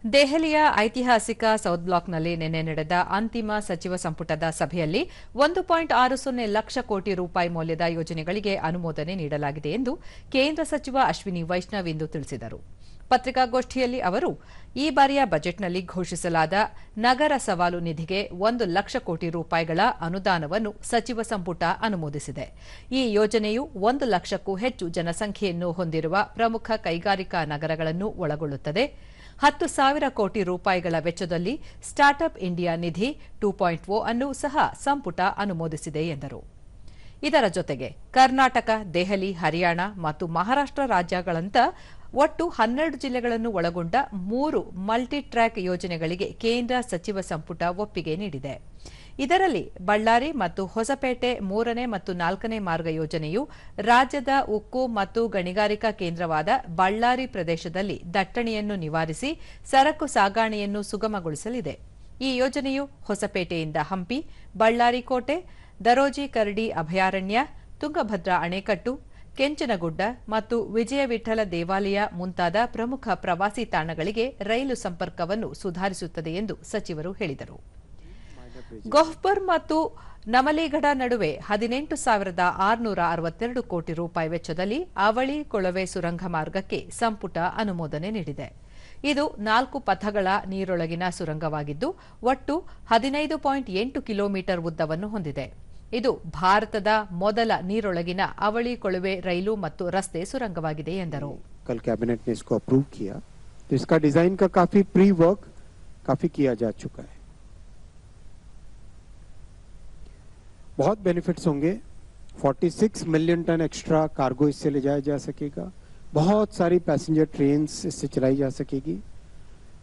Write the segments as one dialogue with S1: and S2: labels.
S1: ದೆಹಲಿಯ ಐತಿಹಾಸಿಕ ಸೌತ್ ಬ್ಲಾಕ್ನಲ್ಲಿ ನಿನ್ನೆ ನಡೆದ ಅಂತಿಮ ಸಚಿವ ಸಂಪುಟದ ಸಭೆಯಲ್ಲಿ 1.60 ಲಕ್ಷ ಕೋಟಿ ರೂಪಾಯಿ ಮೌಲ್ಯದ ಯೋಜನೆಗಳಿಗೆ ಅನುಮೋದನೆ ನೀಡಲಾಗಿದೆ ಎಂದು ಕೇಂದ್ರ ಸಚಿವ ಅಶ್ವಿನಿ ವೈಷ್ಣವ್ ಇಂದು ತಿಳಿಸಿದರು. ಪತ್ರಿಕಾಗೋಷ್ಠಿಯಲ್ಲಿ ಅವರು, ಈ ಬಾರಿಯ ಬಜೆಟ್ನಲ್ಲಿ ಘೋಷಿಸಲಾದ ನಗರ ಸವಾಲು ನಿಧಿಗೆ 1 ಲಕ್ಷ ಕೋಟಿ ರೂಪಾಯಿಗಳ ಅನುದಾನವನ್ನು ಸಚಿವ ಸಂಪುಟ ಅನುಮೋದಿಸಿದೆ. ಈ ಯೋಜನೆಯು 1 ಲಕ್ಷಕ್ಕೂ ಹೆಚ್ಚು ಜನಸಂಖ್ಯೆಯನ್ನು ಹೊಂದಿರುವ ಪ್ರಮುಖ ಕೈಗಾರಿಕಾ ನಗರಗಳನ್ನು ಒಳಗೊಳ್ಳುತ್ತದೆ. 10,000 ಕೋಟಿ ರೂಪಾಯಿಗಳ ವೆಚ್ಚದಲ್ಲಿ ಸ್ಟಾರ್ಟ್ಅಪ್ ಇಂಡಿಯಾ ನಿಧಿ 2.0 ಅನ್ನು ಸಹ ಸಂಪುಟ ಅನುಮೋದಿಸಿದೆ ಎಂದರು. ಇದರ ಜೊತೆಗೆ ಕರ್ನಾಟಕ, ದೆಹಲಿ, ಹರಿಯಾಣ ಮತ್ತು ಮಹಾರಾಷ್ಟ್ರ ರಾಜ್ಯಗಳಂತ ಒಟ್ಟು 12 ಜಿಲ್ಲೆಗಳನ್ನು ಒಳಗೊಂಡ 3 ಮಲ್ಟಿ ಟ್ರ್ಯಾಕ್ ಯೋಜನೆಗಳಿಗೆ ಕೇಂದ್ರ ಸಚಿವ ಸಂಪುಟ ಒಪ್ಪಿಗೆ ನೀಡಿದೆ. ಇದರಲ್ಲಿ ಬಳ್ಳಾರಿ ಮತ್ತು ಹೊಸಪೇಟೆ 3ನೇ ಮತ್ತು 4ನೇ ಮಾರ್ಗ ಯೋಜನೆಯು ರಾಜ್ಯದ ಉಕ್ಕು ಮತ್ತು ಗಣಿಗಾರಿಕಾ ಕೇಂದ್ರವಾದ ಬಳ್ಳಾರಿ ಪ್ರದೇಶದಲ್ಲಿ ದಟ್ಟಣೆಯನ್ನು ನಿವಾರಿಸಿ ಸರಕು ಸಾಗಣೆಯನ್ನು ಸುಗಮಗೊಳಿಸಲಿದೆ. ಈ ಯೋಜನೆಯು ಹೊಸಪೇಟೆಯಿಂದ ಹಂಪಿ, ಬಳ್ಳಾರಿ ಕೋಟೆ, ದರೋಜಿ ಕರಡಿ ಅಭಯಾರಣ್ಯ, ತುಂಗಭದ್ರಾ ಅಣೆಕಟ್ಟು, ಕೆಂಚನಗುಡ್ಡ ಮತ್ತು ವಿಜಯ ವಿಠಲ ದೇವಾಲಯ ಮುಂತಾದ ಪ್ರಮುಖ ಪ್ರವಾಸಿ ತಾಣಗಳಿಗೆ ರೈಲು ಸಂಪರ್ಕವನ್ನು ಸುಧಾರಿಸುತ್ತದೆ ಎಂದು ಸಚಿವರು ಹೇಳಿದರು. ಗೋಹ್ಪುರ್ ಮತ್ತು ನಮಲಿಗಢ ನಡುವೆ 18,662 ಕೋಟಿ ರೂಪಾಯಿ ವೆಚ್ಚದಲ್ಲಿ ಅವಳಿ ಕೊಳವೆ ಸುರಂಗ ಮಾರ್ಗಕ್ಕೆ ಸಂಪುಟ ಅನುಮೋದನೆ ನೀಡಿದೆ. ಇದು 4 ಪಥಗಳ ನೀರೊಳಗಿನ ಸುರಂಗವಾಗಿದ್ದು ಒಟ್ಟು 15.8 ಕಿಲೋಮೀಟರ್ ಉದ್ದವನ್ನು ಹೊಂದಿದೆ. ಇದು ಭಾರತದ ಮೊದಲ ನೀರೊಳಗಿನ ಅವಳಿ ಕೊಳವೆ ರೈಲು ಮತ್ತು ರಸ್ತೆ ಸುರಂಗವಾಗಿದೆ ಎಂದರು.
S2: कल कैबिनेट ने इसको अप्रूव किया, तो इसका डिजाइन का काफी प्री वर्क काफी किया जा चुका है. बहुत बेनिफिट्स होंगे. 46 मिलियन टन एक्स्ट्रा कार्गो इससे ले जाया जा सकेगा. बहुत सारी पैसेंजर ट्रेन्स इससे चलाई जा सकेगी.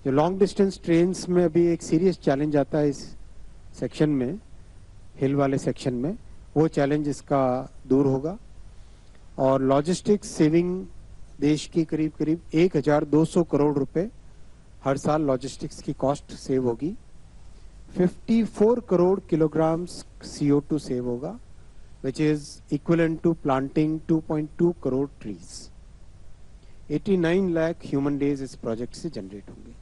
S2: जो लॉन्ग डिस्टेंस ट्रेन्स में अभी एक सीरियस चैलेंज आता है इस सेक्शन में, हिल वाले सेक्शन में, वो चैलेंज इसका दूर होगा. और लॉजिस्टिक्स सेविंग देश की करीब 1,200 करोड़ रुपए हर साल लॉजिस्टिक्स की कॉस्ट सेव होगी. 54 करोड़ किलोग्राम्स CO2 सेव होगा, which is equivalent to planting 2.2 crore trees. 89 lakh human days इस प्रोजेक्ट से जनरेट होंगे.